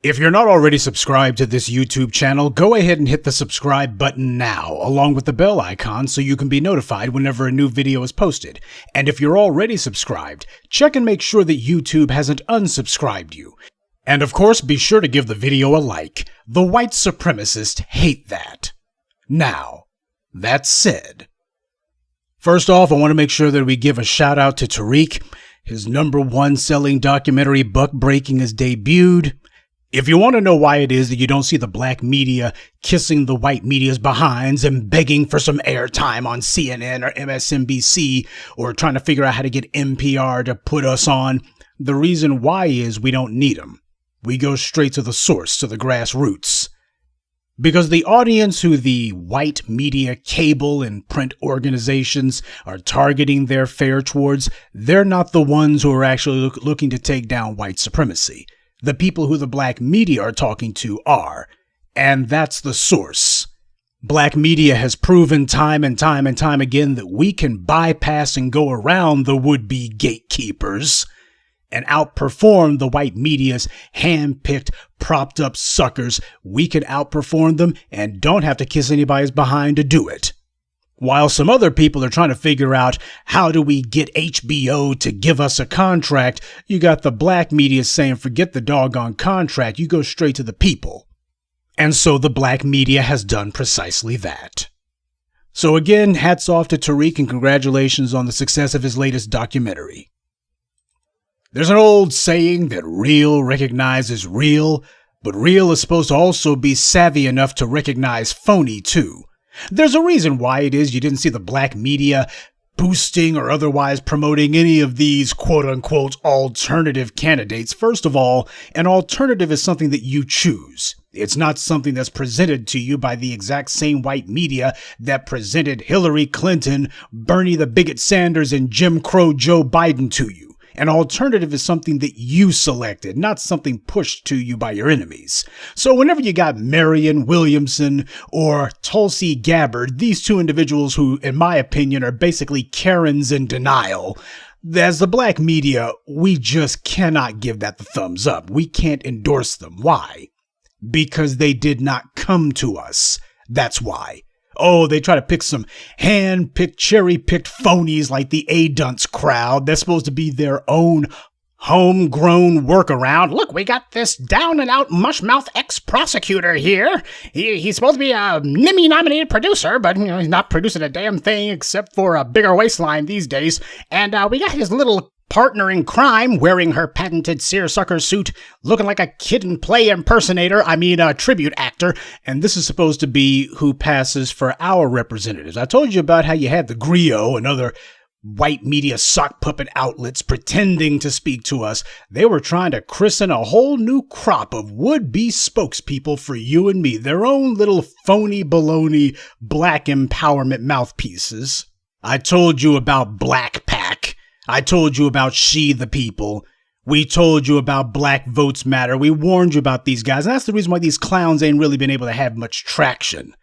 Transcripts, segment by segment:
If you're not already subscribed to this YouTube channel, go ahead and hit the subscribe button now, along with the bell icon so you can be notified whenever a new video is posted. And if you're already subscribed, check and make sure that YouTube hasn't unsubscribed you. And of course, be sure to give the video a like. The white supremacists hate that. Now, that said, first off, I want to make sure that we give a shout out to Tariq. His #1 selling documentary, Buck Breaking, is debuted. If you want to know why it is that you don't see the black media kissing the white media's behinds and begging for some airtime on CNN or MSNBC or trying to figure out how to get NPR to put us on, the reason why is we don't need them. We go straight to the source, to the grassroots. Because the audience who the white media, cable, and print organizations are targeting their fare towards, they're not the ones who are actually looking to take down white supremacy. The people who the black media are talking to are, and that's the source. Black media has proven time and time again that we can bypass and go around the would-be gatekeepers and outperform the white media's hand-picked, propped-up suckers. We can outperform them and don't have to kiss anybody's behind to do it. While some other people are trying to figure out how do we get HBO to give us a contract, you got the black media saying forget the doggone contract, you go straight to the people. And so the black media has done precisely that. So again, hats off to Tariq and congratulations on the success of his latest documentary. There's an old saying that real recognizes real, but real is supposed to also be savvy enough to recognize phony too. There's a reason why it is you didn't see the black media boosting or otherwise promoting any of these quote-unquote alternative candidates. First of all, an alternative is something that you choose. It's not something that's presented to you by the exact same white media that presented Hillary Clinton, Bernie the Bigot Sanders, and Jim Crow Joe Biden to you. An alternative is something that you selected, not something pushed to you by your enemies. So whenever you got Marianne Williamson or Tulsi Gabbard, these two individuals who, in my opinion, are basically Karens in denial, as the black media, we just cannot give that the thumbs up. We can't endorse them. Why? Because they did not come to us. That's why. Oh, they try to pick some hand-picked, cherry-picked phonies like the A-Dunce crowd. That's supposed to be their own homegrown workaround. Look, we got this down-and-out mushmouth ex-prosecutor here. He's supposed to be a NIMI-nominated producer, but he's not producing a damn thing except for a bigger waistline these days. And we got his little partner in crime wearing her patented seersucker suit, looking like a kid and play impersonator, a tribute actor, and this is supposed to be who passes for our representatives. I told you about how you had the Griot and other white media sock puppet outlets pretending to speak to us. They were trying to christen a whole new crop of would-be spokespeople for you and me, their own little phony baloney black empowerment mouthpieces. I told you about Black Pack. I told you about She the People. We told you about Black Votes Matter. We warned you about these guys. And that's the reason why these clowns ain't really been able to have much traction.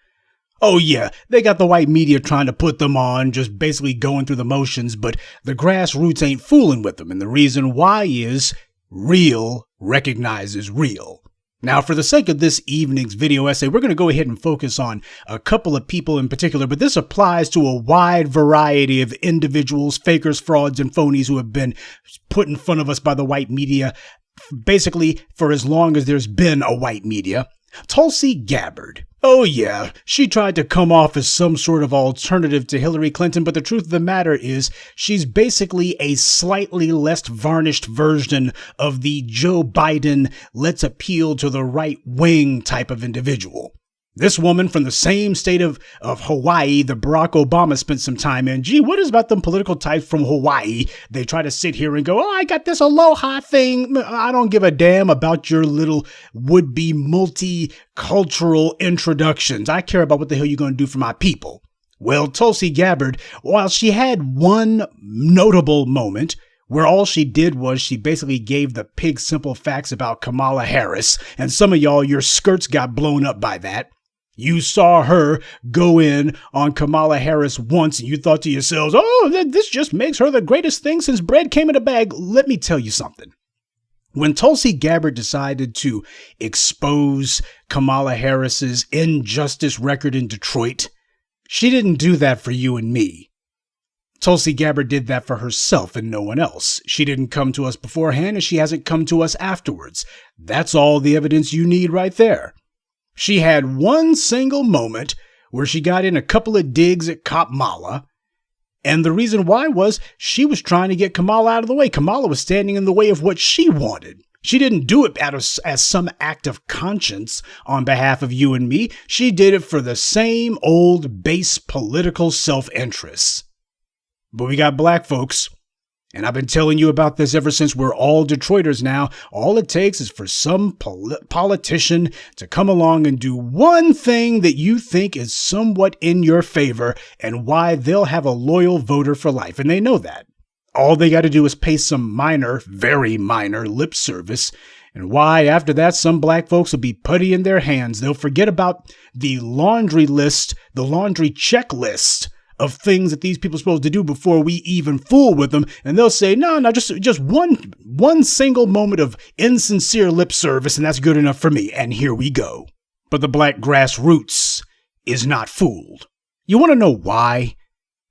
Oh yeah, they got the white media trying to put them on, just basically going through the motions, but the grassroots ain't fooling with them. And the reason why is real recognizes real. Now, for the sake of this evening's video essay, we're going to go ahead and focus on a couple of people in particular, but this applies to a wide variety of individuals, fakers, frauds, and phonies who have been put in front of us by the white media, basically for as long as there's been a white media. Tulsi Gabbard. Oh yeah, she tried to come off as some sort of alternative to Hillary Clinton, but the truth of the matter is she's basically a slightly less varnished version of the Joe Biden, let's appeal to the right wing type of individual. This woman from the same state of Hawaii that Barack Obama spent some time in. Gee, what is about them political types from Hawaii? They try to sit here and go, oh, I got this aloha thing. I don't give a damn about your little would-be multicultural introductions. I care about what the hell you're going to do for my people. Well, Tulsi Gabbard, while she had one notable moment where all she did was she basically gave the pig simple facts about Kamala Harris, and some of y'all, your skirts got blown up by that. You saw her go in on Kamala Harris once and you thought to yourselves, oh, this just makes her the greatest thing since bread came in a bag. Let me tell you something. When Tulsi Gabbard decided to expose Kamala Harris's injustice record in Detroit, she didn't do that for you and me. Tulsi Gabbard did that for herself and no one else. She didn't come to us beforehand and she hasn't come to us afterwards. That's all the evidence you need right there. She had one single moment where she got in a couple of digs at Kamala. And the reason why was she was trying to get Kamala out of the way. Kamala was standing in the way of what she wanted. She didn't do it as some act of conscience on behalf of you and me. She did it for the same old base political self-interest. But we got black folks, and I've been telling you about this ever since we're all Detroiters now. All it takes is for some politician to come along and do one thing that you think is somewhat in your favor, and why they'll have a loyal voter for life. And they know that. All they got to do is pay some minor, very minor lip service. And why, after that, some black folks will be putty in their hands. They'll forget about the laundry list, the laundry checklist of things that these people are supposed to do before we even fool with them. And they'll say, no, just one single moment of insincere lip service, and that's good enough for me. And here we go. But the black grassroots is not fooled. You want to know why?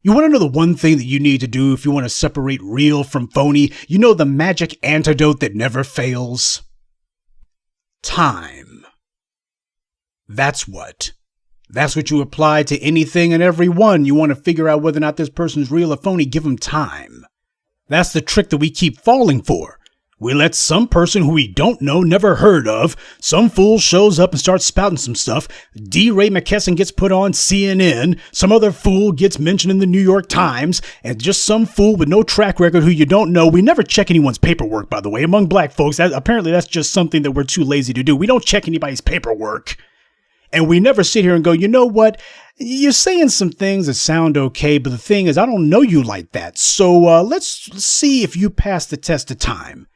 You want to know the one thing that you need to do if you want to separate real from phony? You know the magic antidote that never fails? Time. That's what you apply to anything and everyone. You want to figure out whether or not this person's real or phony. Give them time. That's the trick that we keep falling for. We let some person who we don't know, never heard of, some fool shows up and starts spouting some stuff. D. Ray McKesson gets put on CNN. Some other fool gets mentioned in the New York Times. And just some fool with no track record who you don't know. We never check anyone's paperwork, by the way. Among black folks, apparently that's just something that we're too lazy to do. We don't check anybody's paperwork. And we never sit here and go, you know what? You're saying some things that sound okay, but the thing is, I don't know you like that. So let's see if you pass the test of time.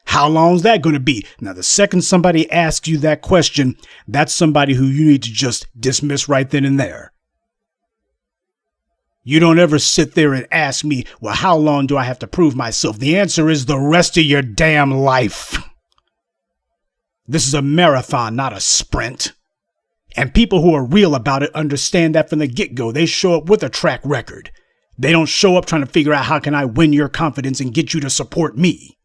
How long's that going to be? Now, the second somebody asks you that question, that's somebody who you need to just dismiss right then and there. You don't ever sit there and ask me, well, how long do I have to prove myself? The answer is the rest of your damn life. This is a marathon, not a sprint. And people who are real about it understand that from the get-go. They show up with a track record. They don't show up trying to figure out how can I win your confidence and get you to support me.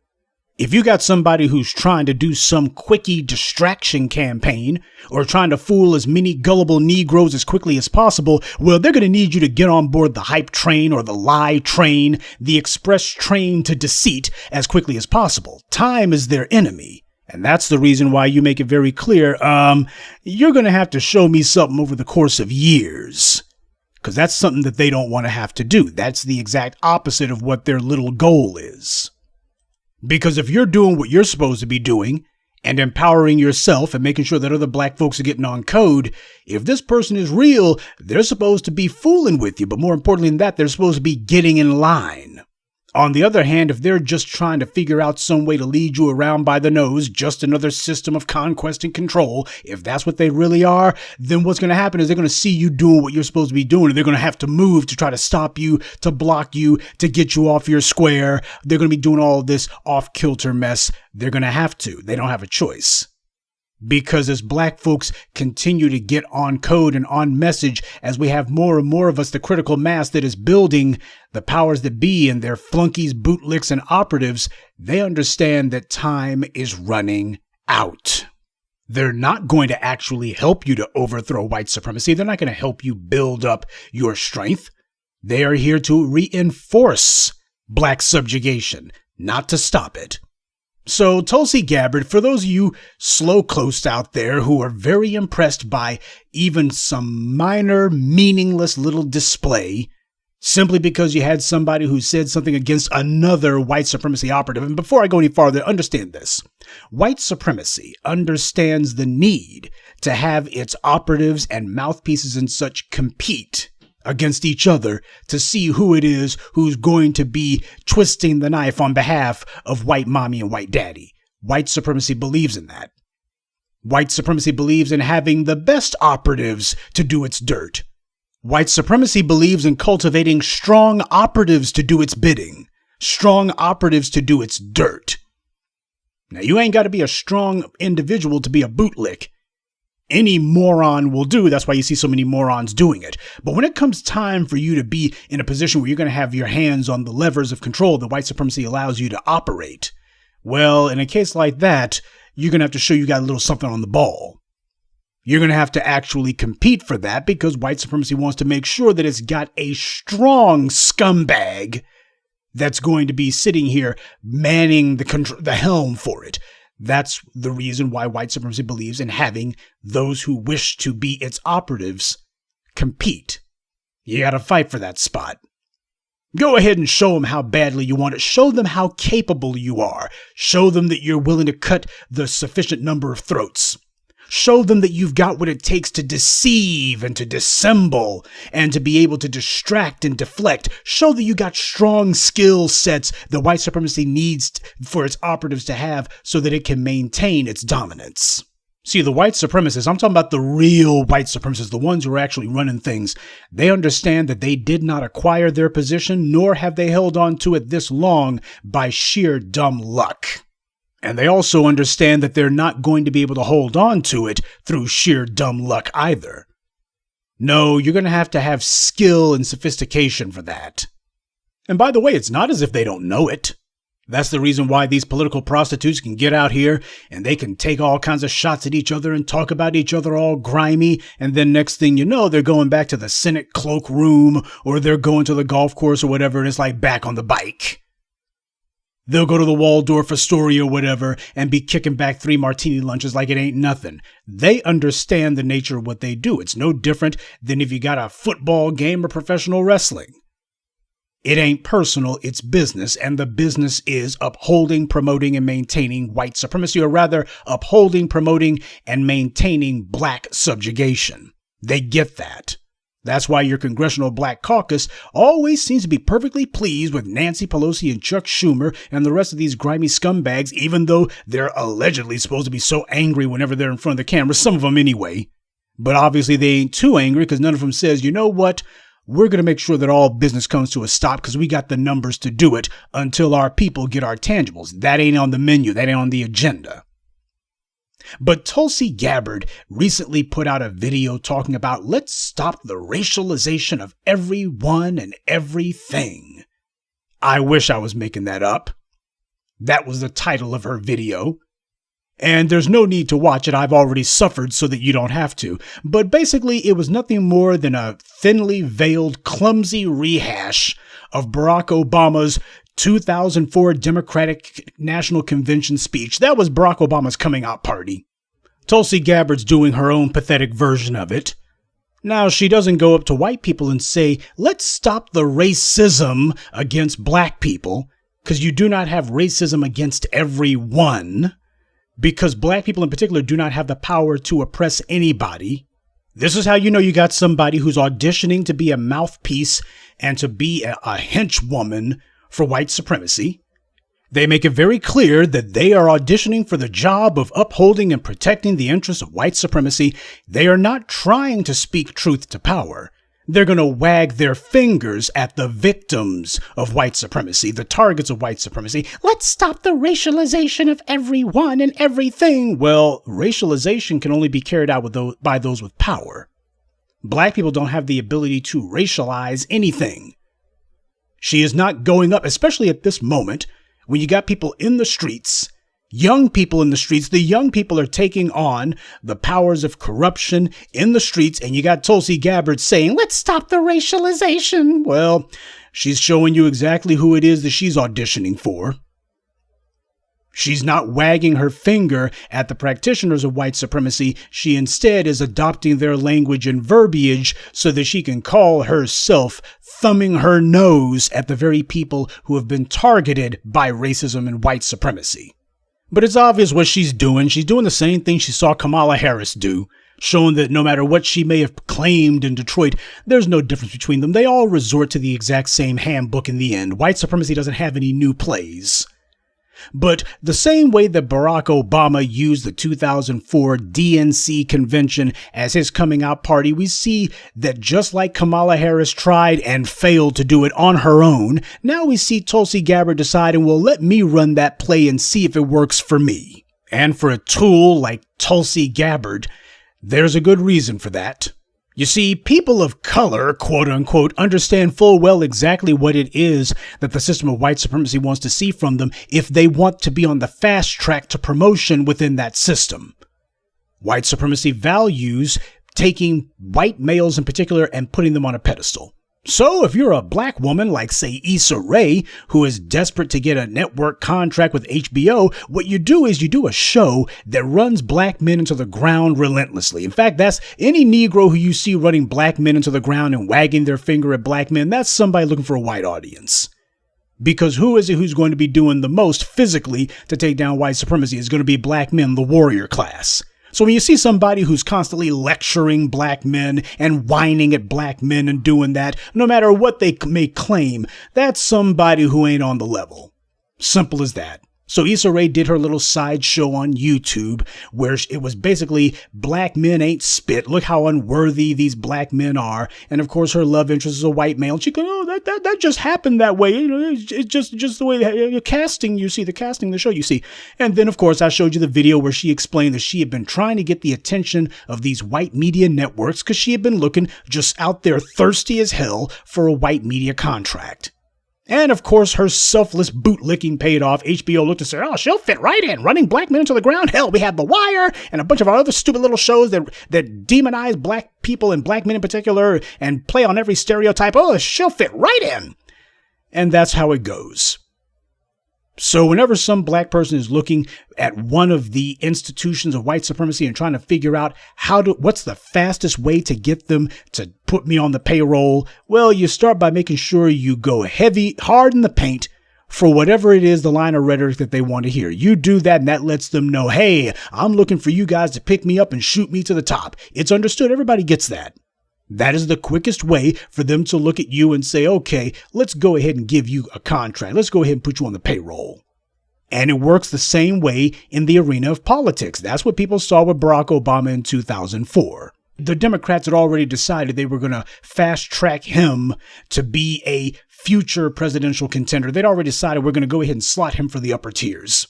If you got somebody who's trying to do some quickie distraction campaign or trying to fool as many gullible Negroes as quickly as possible, well, they're going to need you to get on board the hype train or the lie train, the express train to deceit as quickly as possible. Time is their enemy. And that's the reason why you make it very clear, you're going to have to show me something over the course of years. Because that's something that they don't want to have to do. That's the exact opposite of what their little goal is. Because if you're doing what you're supposed to be doing and empowering yourself and making sure that other black folks are getting on code, if this person is real, they're supposed to be fooling with you. But more importantly than that, they're supposed to be getting in line. On the other hand, if they're just trying to figure out some way to lead you around by the nose, just another system of conquest and control, if that's what they really are, then what's going to happen is they're going to see you doing what you're supposed to be doing, and they're going to have to move to try to stop you, to block you, to get you off your square. They're going to be doing all of this off-kilter mess. They're going to have to. They don't have a choice. Because as black folks continue to get on code and on message, as we have more and more of us, the critical mass that is building, the powers that be and their flunkies, bootlicks, and operatives, they understand that time is running out. They're not going to actually help you to overthrow white supremacy. They're not going to help you build up your strength. They are here to reinforce black subjugation, not to stop it. So, Tulsi Gabbard, for those of you slow-closed out there who are very impressed by even some minor, meaningless little display, simply because you had somebody who said something against another white supremacy operative, and before I go any farther, understand this. White supremacy understands the need to have its operatives and mouthpieces and such compete against each other to see who it is who's going to be twisting the knife on behalf of white mommy and white daddy. White supremacy believes in that. White supremacy believes in having the best operatives to do its dirt. White supremacy believes in cultivating strong operatives to do its bidding, strong operatives to do its dirt. Now, you ain't got to be a strong individual to be a bootlick. Any moron will do. That's why you see so many morons doing it. But when it comes time for you to be in a position where you're going to have your hands on the levers of control that white supremacy allows you to operate, well, in a case like that, you're going to have to show you got a little something on the ball. You're going to have to actually compete for that because white supremacy wants to make sure that it's got a strong scumbag that's going to be sitting here manning the helm for it. That's the reason why white supremacy believes in having those who wish to be its operatives compete. You got to fight for that spot. Go ahead and show them how badly you want it. Show them how capable you are. Show them that you're willing to cut the sufficient number of throats. Show them that you've got what it takes to deceive and to dissemble and to be able to distract and deflect. Show that you got strong skill sets that white supremacy needs for its operatives to have so that it can maintain its dominance. See, the white supremacists, I'm talking about the real white supremacists, the ones who are actually running things. They understand that they did not acquire their position, nor have they held on to it this long by sheer dumb luck. And they also understand that they're not going to be able to hold on to it through sheer dumb luck either. No, you're going to have skill and sophistication for that. And by the way, it's not as if they don't know it. That's the reason why these political prostitutes can get out here and they can take all kinds of shots at each other and talk about each other all grimy. And then next thing you know, they're going back to the Senate cloakroom or they're going to the golf course or whatever. And it's like back on the bike. They'll go to the Waldorf Astoria or whatever and be kicking back 3 martini lunches like it ain't nothing. They understand the nature of what they do. It's no different than if you got a football game or professional wrestling. It ain't personal, it's business, and the business is upholding, promoting, and maintaining white supremacy, or rather, upholding, promoting, and maintaining black subjugation. They get that. That's why your Congressional Black Caucus always seems to be perfectly pleased with Nancy Pelosi and Chuck Schumer and the rest of these grimy scumbags, even though they're allegedly supposed to be so angry whenever they're in front of the camera, some of them anyway. But obviously they ain't too angry because none of them says, you know what? We're going to make sure that all business comes to a stop because we got the numbers to do it until our people get our tangibles. That ain't on the menu. That ain't on the agenda. But Tulsi Gabbard recently put out a video talking about let's stop the racialization of everyone and everything. I wish I was making that up. That was the title of her video. And there's no need to watch it. I've already suffered so that you don't have to. But basically, it was nothing more than a thinly veiled, clumsy rehash of Barack Obama's 2004 Democratic National Convention speech. That was Barack Obama's coming out party. Tulsi Gabbard's doing her own pathetic version of it. Now, she doesn't go up to white people and say, let's stop the racism against black people, because you do not have racism against everyone, because black people in particular do not have the power to oppress anybody. This is how you know you got somebody who's auditioning to be a mouthpiece and to be a henchwoman for white supremacy. They make it very clear that they are auditioning for the job of upholding and protecting the interests of white supremacy. They are not trying to speak truth to power. They're going to wag their fingers at the victims of white supremacy, the targets of white supremacy. Let's stop the racialization of everyone and everything. Well, racialization can only be carried out by those with power. Black people don't have the ability to racialize anything. She is not going up, especially at this moment, when you got people in the streets, young people in the streets. The young people are taking on the powers of corruption in the streets, and you got Tulsi Gabbard saying, let's stop the racialization. Well, she's showing you exactly who it is that she's auditioning for. She's not wagging her finger at the practitioners of white supremacy. She instead is adopting their language and verbiage so that she can call herself thumbing her nose at the very people who have been targeted by racism and white supremacy. But it's obvious what she's doing. She's doing the same thing she saw Kamala Harris do, showing that no matter what she may have claimed in Detroit, there's no difference between them. They all resort to the exact same handbook in the end. White supremacy doesn't have any new plays. But the same way that Barack Obama used the 2004 DNC convention as his coming out party, we see that just like Kamala Harris tried and failed to do it on her own, now we see Tulsi Gabbard deciding, well, let me run that play and see if it works for me. And for a tool like Tulsi Gabbard, there's a good reason for that. You see, people of color, quote unquote, understand full well exactly what it is that the system of white supremacy wants to see from them if they want to be on the fast track to promotion within that system. White supremacy values taking white males in particular and putting them on a pedestal. So if you're a black woman like, say, Issa Rae, who is desperate to get a network contract with HBO, what you do is you do a show that runs black men into the ground relentlessly. In fact, that's any Negro who you see running black men into the ground and wagging their finger at black men, that's somebody looking for a white audience. Because who is it who's going to be doing the most physically to take down white supremacy? It's going to be black men, the warrior class. So when you see somebody who's constantly lecturing black men and whining at black men and doing that, no matter what they may claim, that's somebody who ain't on the level. Simple as that. So Issa Rae did her little side show on YouTube where it was basically black men ain't spit. Look how unworthy these black men are. And of course, her love interest is a white male. And she goes, oh, that just happened that way. You know, it's just the way the casting, you see, the casting, the show, you see. And then, of course, I showed you the video where she explained that she had been trying to get the attention of these white media networks because she had been looking just out there thirsty as hell for a white media contract. And of course, her selfless bootlicking paid off. HBO looked and said, oh, she'll fit right in, running black men into the ground. Hell, we had The Wire and a bunch of our other stupid little shows that demonize black people and black men in particular and play on every stereotype. Oh, she'll fit right in. And that's how it goes. So whenever some black person is looking at one of the institutions of white supremacy and trying to figure out what's the fastest way to get them to put me on the payroll, well, you start by making sure you go hard in the paint for whatever it is, the line of rhetoric that they want to hear. You do that and that lets them know, hey, I'm looking for you guys to pick me up and shoot me to the top. It's understood. Everybody gets that. That is the quickest way for them to look at you and say, okay, let's go ahead and give you a contract. Let's go ahead and put you on the payroll. And it works the same way in the arena of politics. That's what people saw with Barack Obama in 2004. The Democrats had already decided they were going to fast track him to be a future presidential contender. They'd already decided we're going to go ahead and slot him for the upper tiers.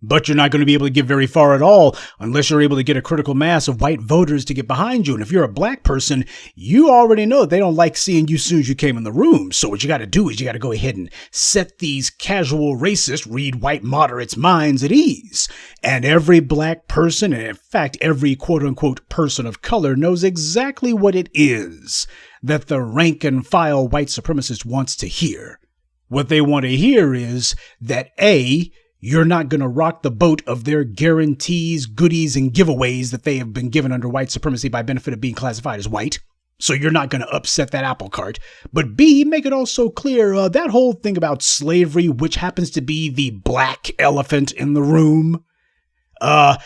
But you're not going to be able to get very far at all unless you're able to get a critical mass of white voters to get behind you. And if you're a black person, you already know they don't like seeing you as soon as you came in the room. So what you got to do is you got to go ahead and set these casual racists, read white moderates' minds at ease. And every black person, and in fact, every quote unquote person of color knows exactly what it is that the rank and file white supremacist wants to hear. What they want to hear is that you're not going to rock the boat of their guarantees, goodies, and giveaways that they have been given under white supremacy by benefit of being classified as white. So you're not going to upset that apple cart. But B, make it also clear that whole thing about slavery, which happens to be the black elephant in the room. I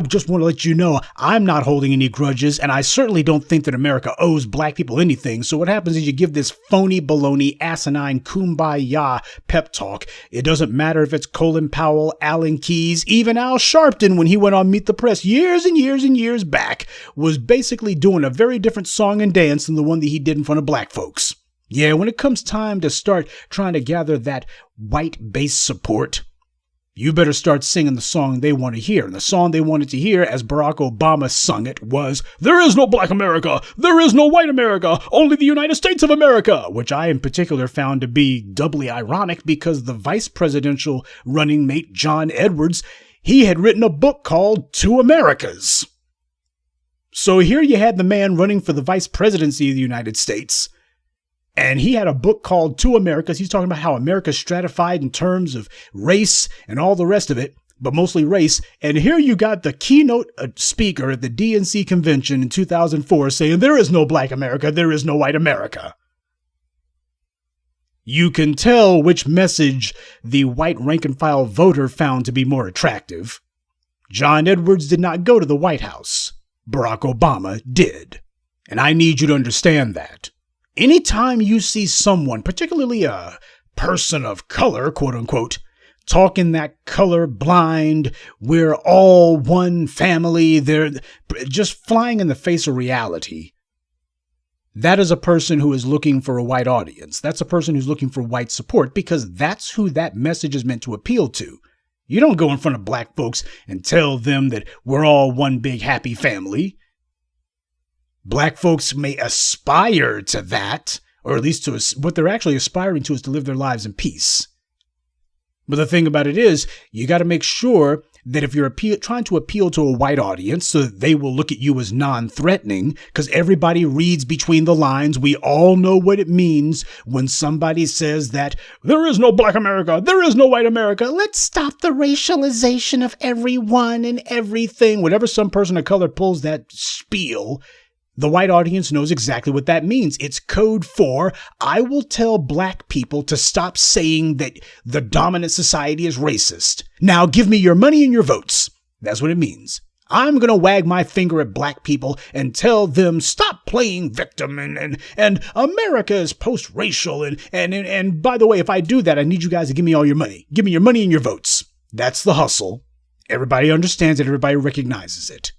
just want to let you know, I'm not holding any grudges, and I certainly don't think that America owes black people anything. So what happens is you give this phony baloney, asinine, kumbaya pep talk. It doesn't matter if it's Colin Powell, Alan Keyes, even Al Sharpton, when he went on Meet the Press years and years and years back, was basically doing a very different song and dance than the one that he did in front of black folks. Yeah, when it comes time to start trying to gather that white base support, you better start singing the song they want to hear. And the song they wanted to hear, as Barack Obama sung it, was, "There is no black America. There is no white America. Only the United States of America," which I in particular found to be doubly ironic because the vice presidential running mate, John Edwards, he had written a book called Two Americas. So here you had the man running for the vice presidency of the United States, and he had a book called Two Americas. He's talking about how America's stratified in terms of race and all the rest of it, but mostly race. And here you got the keynote speaker at the DNC convention in 2004 saying, there is no black America, there is no white America. You can tell which message the white rank and file voter found to be more attractive. John Edwards did not go to the White House. Barack Obama did. And I need you to understand that. Anytime you see someone, particularly a person of color, quote unquote, talking that color blind, we're all one family, they're just flying in the face of reality. That is a person who is looking for a white audience. That's a person who's looking for white support, because that's who that message is meant to appeal to. You don't go in front of black folks and tell them that we're all one big happy family. Black folks may aspire to that, or at least to what they're actually aspiring to is to live their lives in peace. But the thing about it is, you got to make sure that if you're trying to appeal to a white audience so that they will look at you as non-threatening, because everybody reads between the lines. We all know what it means when somebody says that there is no black America, there is no white America. Let's stop the racialization of everyone and everything. Whenever some person of color pulls that spiel, the white audience knows exactly what that means. It's code for, I will tell black people to stop saying that the dominant society is racist. Now give me your money and your votes. That's what it means. I'm going to wag my finger at black people and tell them stop playing victim and America is post-racial. And by the way, if I do that, I need you guys to give me all your money. Give me your money and your votes. That's the hustle. Everybody understands it. Everybody recognizes it.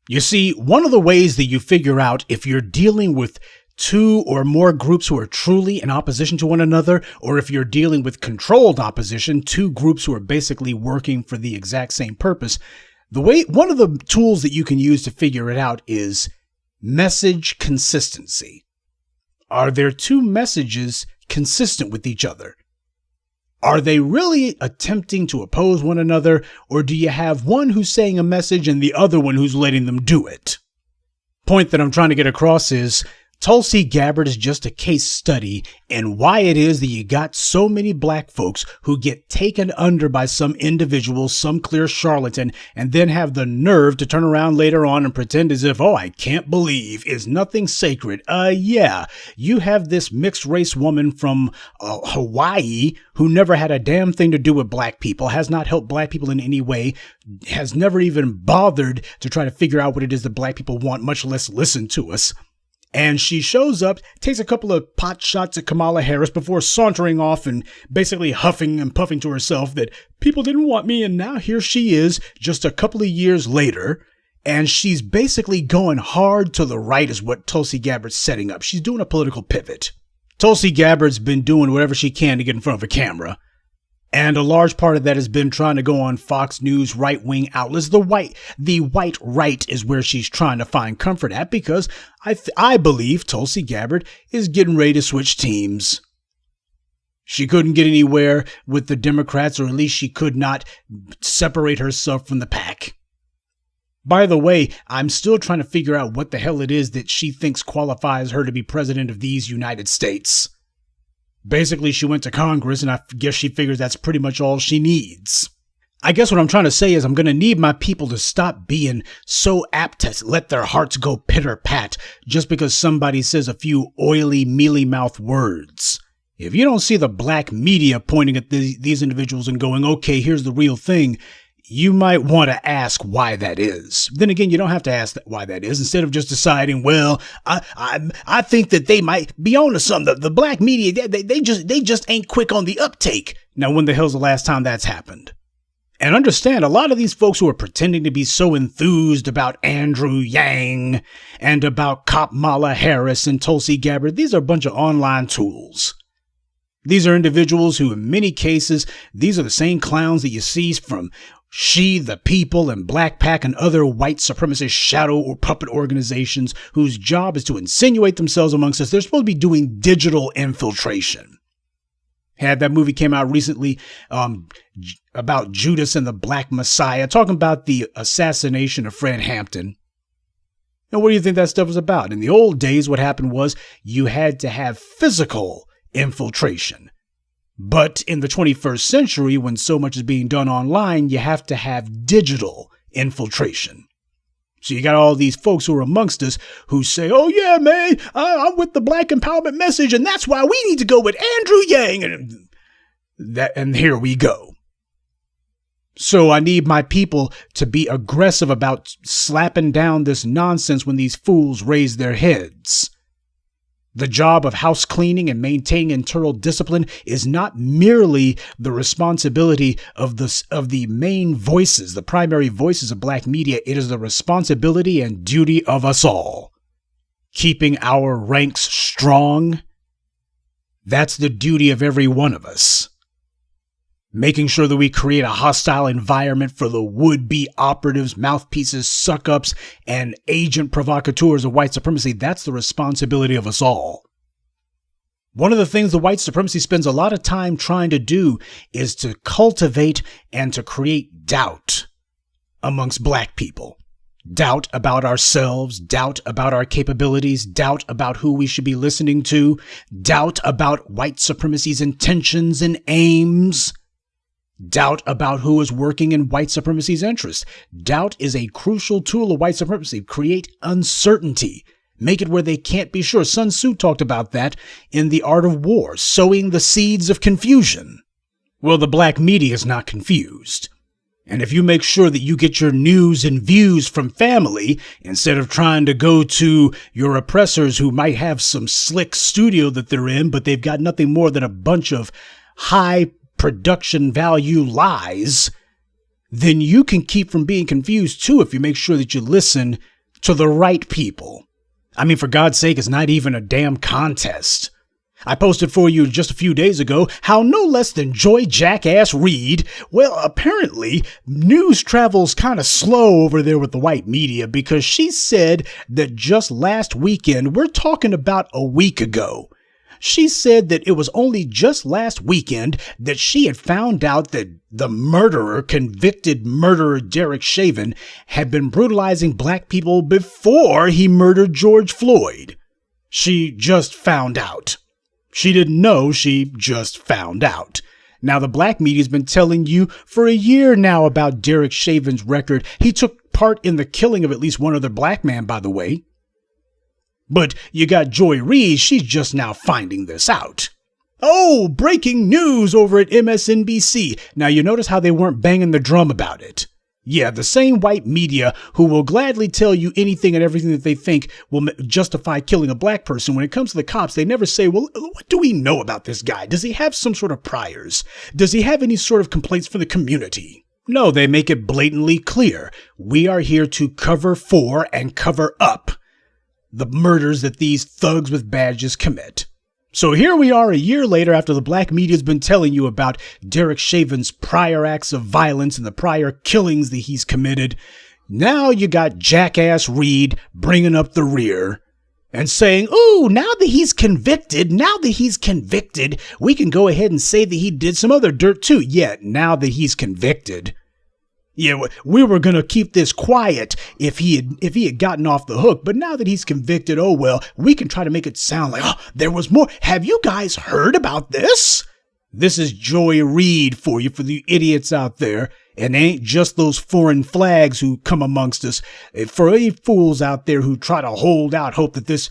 You see, one of the ways that you figure out if you're dealing with two or more groups who are truly in opposition to one another, or if you're dealing with controlled opposition, two groups who are basically working for the exact same purpose, one of the tools that you can use to figure it out is message consistency. Are their two messages consistent with each other? Are they really attempting to oppose one another, or do you have one who's saying a message and the other one who's letting them do it? Point that I'm trying to get across is Tulsi Gabbard is just a case study in why it is that you got so many black folks who get taken under by some individual, some clear charlatan, and then have the nerve to turn around later on and pretend as if, oh, I can't believe, is nothing sacred. Yeah, you have this mixed race woman from Hawaii who never had a damn thing to do with black people, has not helped black people in any way, has never even bothered to try to figure out what it is that black people want, much less listen to us. And she shows up, takes a couple of pot shots at Kamala Harris before sauntering off and basically huffing and puffing to herself that people didn't want me. And now here she is just a couple of years later. And she's basically going hard to the right is what Tulsi Gabbard's setting up. She's doing a political pivot. Tulsi Gabbard's been doing whatever she can to get in front of a camera. And a large part of that has been trying to go on Fox News, right-wing outlets. The white right is where she's trying to find comfort at, because I believe Tulsi Gabbard is getting ready to switch teams. She couldn't get anywhere with the Democrats, or at least she could not separate herself from the pack. By the way, I'm still trying to figure out what the hell it is that she thinks qualifies her to be president of these United States. Basically, she went to Congress, and I guess she figures that's pretty much all she needs. I guess what I'm trying to say is I'm going to need my people to stop being so apt to let their hearts go pitter-pat just because somebody says a few oily, mealy-mouthed words. If you don't see the black media pointing at these individuals and going, okay, here's the real thing, you might want to ask why that is. Then again, you don't have to ask why that is. Instead of just deciding, well, I think that they might be on to something. The black media, they just ain't quick on the uptake. Now, when the hell's the last time that's happened? And understand, a lot of these folks who are pretending to be so enthused about Andrew Yang and about Kamala Harris and Tulsi Gabbard, these are a bunch of online tools. These are individuals who, in many cases, these are the same clowns that you see from She, the People, and Black Pac and other white supremacist shadow or puppet organizations whose job is to insinuate themselves amongst us. They're supposed to be doing digital infiltration. Had that movie came out recently about Judas and the Black Messiah, talking about the assassination of Fred Hampton. And what do you think that stuff was about? In the old days, what happened was you had to have physical infiltration. But in the 21st century, when so much is being done online, you have to have digital infiltration. So you got all these folks who are amongst us who say, oh yeah, man, I'm with the black empowerment message, and that's why we need to go with Andrew Yang. And here we go. So I need my people to be aggressive about slapping down this nonsense when these fools raise their heads. The job of house cleaning and maintaining internal discipline is not merely the responsibility of the main voices, the primary voices of black media. It is the responsibility and duty of us all. Keeping our ranks strong, that's the duty of every one of us. Making sure that we create a hostile environment for the would-be operatives, mouthpieces, suck-ups, and agent provocateurs of white supremacy, that's the responsibility of us all. One of the things the white supremacy spends a lot of time trying to do is to cultivate and to create doubt amongst black people. Doubt about ourselves, doubt about our capabilities, doubt about who we should be listening to, doubt about white supremacy's intentions and aims. Doubt about who is working in white supremacy's interests. Doubt is a crucial tool of white supremacy. Create uncertainty. Make it where they can't be sure. Sun Tzu talked about that in The Art of War, sowing the seeds of confusion. Well, the black media is not confused. And if you make sure that you get your news and views from family, instead of trying to go to your oppressors who might have some slick studio that they're in, but they've got nothing more than a bunch of high production value lies, then you can keep from being confused too if you make sure that you listen to the right people. I mean, for God's sake, it's not even a damn contest. I posted for you just a few days ago how no less than Joy Jackass Reid, well, apparently news travels kind of slow over there with the white media, because she said that just last weekend, we're talking about a week ago, she said that it was only just last weekend that she had found out that the convicted murderer Derek Chauvin, had been brutalizing black people before he murdered George Floyd. She just found out. She didn't know, she just found out. Now, the black media's been telling you for a year now about Derek Chauvin's record. He took part in the killing of at least one other black man, by the way. But you got Joy Reid, she's just now finding this out. Oh, breaking news over at MSNBC. Now, you notice how they weren't banging the drum about it. Yeah, the same white media who will gladly tell you anything and everything that they think will justify killing a black person. When it comes to the cops, they never say, well, what do we know about this guy? Does he have some sort of priors? Does he have any sort of complaints from the community? No, they make it blatantly clear. We are here to cover for and cover up the murders that these thugs with badges commit. So here we are a year later, after the black media's been telling you about Derek Chauvin's prior acts of violence and the prior killings that he's committed. Now you got Jackass Reid bringing up the rear and saying, ooh, now that he's convicted, we can go ahead and say that he did some other dirt too. Yeah, now that he's convicted. Yeah, we were going to keep this quiet if he had gotten off the hook. But now that he's convicted, oh, well, we can try to make it sound like, oh, there was more. Have you guys heard about this? This is Joy Reid for you, for the idiots out there. And it ain't just those foreign flags who come amongst us. For any fools out there who try to hold out hope that this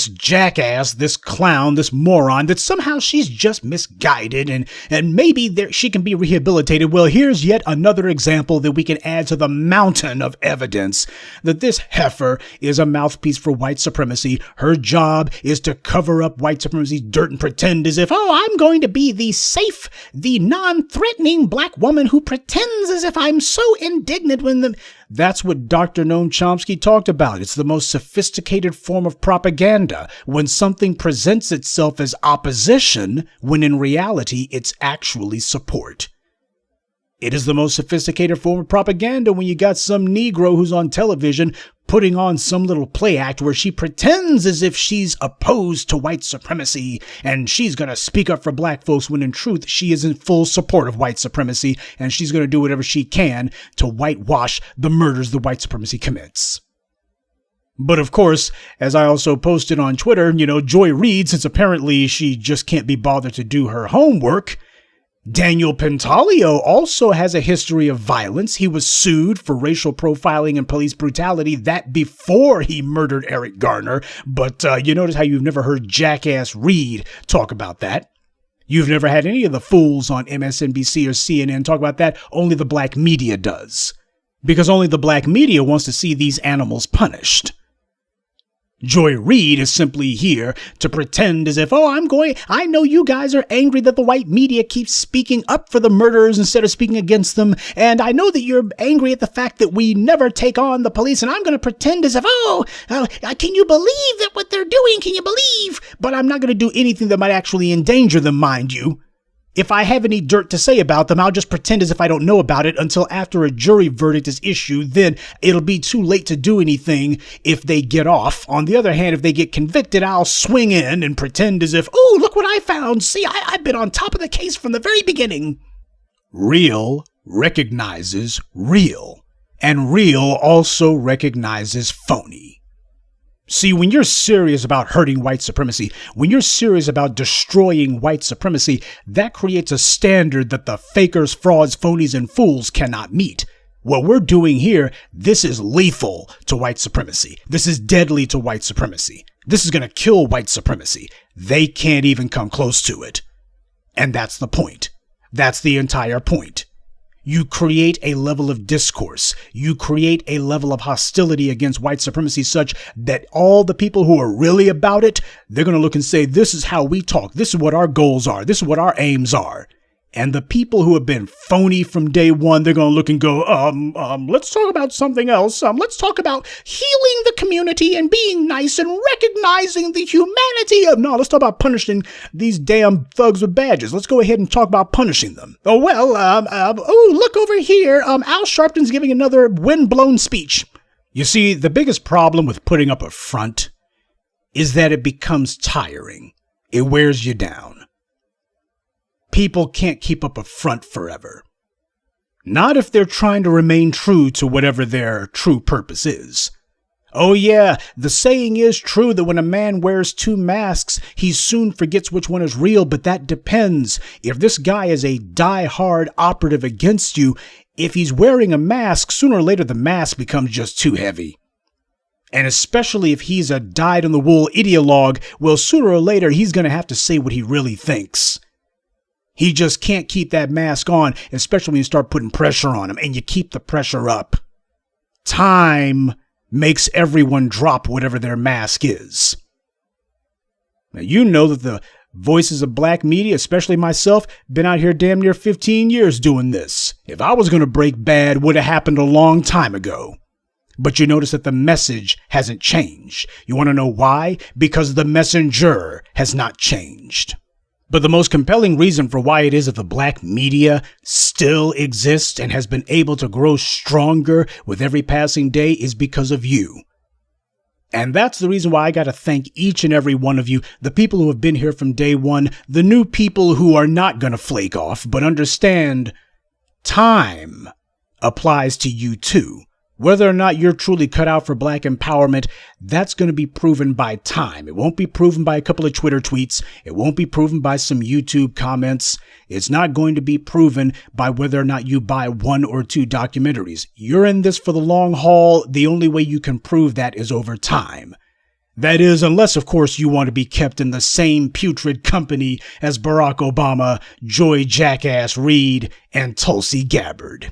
jackass, this clown, this moron, that somehow she's just misguided and maybe she can be rehabilitated. Well, here's yet another example that we can add to the mountain of evidence that this heifer is a mouthpiece for white supremacy. Her job is to cover up white supremacy's dirt and pretend as if, oh, I'm going to be the safe, the non-threatening black woman who pretends as if I'm so indignant when That's what Dr. Noam Chomsky talked about. It's the most sophisticated form of propaganda, when something presents itself as opposition, when in reality it's actually support. It is the most sophisticated form of propaganda when you got some Negro who's on television putting on some little play act where she pretends as if she's opposed to white supremacy and she's going to speak up for black folks, when in truth she is in full support of white supremacy and she's going to do whatever she can to whitewash the murders the white supremacy commits. But of course, as I also posted on Twitter, Joy Reid, since apparently she just can't be bothered to do her homework, Daniel Pentalio also has a history of violence. He was sued for racial profiling and police brutality, that before he murdered Eric Garner. But you notice how you've never heard Jackass Reid talk about that. You've never had any of the fools on MSNBC or CNN talk about that. Only the black media does. Because only the black media wants to see these animals punished. Joy Reid is simply here to pretend as if, I know you guys are angry that the white media keeps speaking up for the murderers instead of speaking against them. And I know that you're angry at the fact that we never take on the police. And I'm going to pretend as if, can you believe that what they're doing? Can you believe? But I'm not going to do anything that might actually endanger them, mind you. If I have any dirt to say about them, I'll just pretend as if I don't know about it until after a jury verdict is issued. Then it'll be too late to do anything if they get off. On the other hand, if they get convicted, I'll swing in and pretend as if, look what I found. See, I've been on top of the case from the very beginning. Real recognizes real, and real also recognizes phony. See, when you're serious about hurting white supremacy, when you're serious about destroying white supremacy, that creates a standard that the fakers, frauds, phonies, and fools cannot meet. What we're doing here, this is lethal to white supremacy. This is deadly to white supremacy. This is going to kill white supremacy. They can't even come close to it. And that's the point. That's the entire point. You create a level of discourse. You create a level of hostility against white supremacy such that all the people who are really about it, they're going to look and say, this is how we talk. This is what our goals are. This is what our aims are. And the people who have been phony from day one, they're going to look and go, let's talk about something else. Let's talk about healing the community and being nice and recognizing the humanity of, let's talk about punishing these damn thugs with badges. Let's go ahead and talk about punishing them. Look over here. Al Sharpton's giving another windblown speech. You see, the biggest problem with putting up a front is that it becomes tiring. It wears you down. People can't keep up a front forever. Not if they're trying to remain true to whatever their true purpose is. Oh yeah, the saying is true that when a man wears two masks, he soon forgets which one is real, but that depends. If this guy is a die-hard operative against you, if he's wearing a mask, sooner or later the mask becomes just too heavy. And especially if he's a dyed-in-the-wool ideologue, well, sooner or later he's going to have to say what he really thinks. He just can't keep that mask on, especially when you start putting pressure on him, and you keep the pressure up. Time makes everyone drop whatever their mask is. Now, you know that the voices of black media, especially myself, been out here damn near 15 years doing this. If I was going to break bad, it would have happened a long time ago. But you notice that the message hasn't changed. You want to know why? Because the messenger has not changed. But the most compelling reason for why it is that the black media still exists and has been able to grow stronger with every passing day is because of you. And that's the reason why I got to thank each and every one of you, the people who have been here from day one, the new people who are not going to flake off, but understand time applies to you too. Whether or not you're truly cut out for black empowerment, that's going to be proven by time. It won't be proven by a couple of Twitter tweets. It won't be proven by some YouTube comments. It's not going to be proven by whether or not you buy one or two documentaries. You're in this for the long haul. The only way you can prove that is over time. That is, unless, of course, you want to be kept in the same putrid company as Barack Obama, Joy Jackass Reid, and Tulsi Gabbard.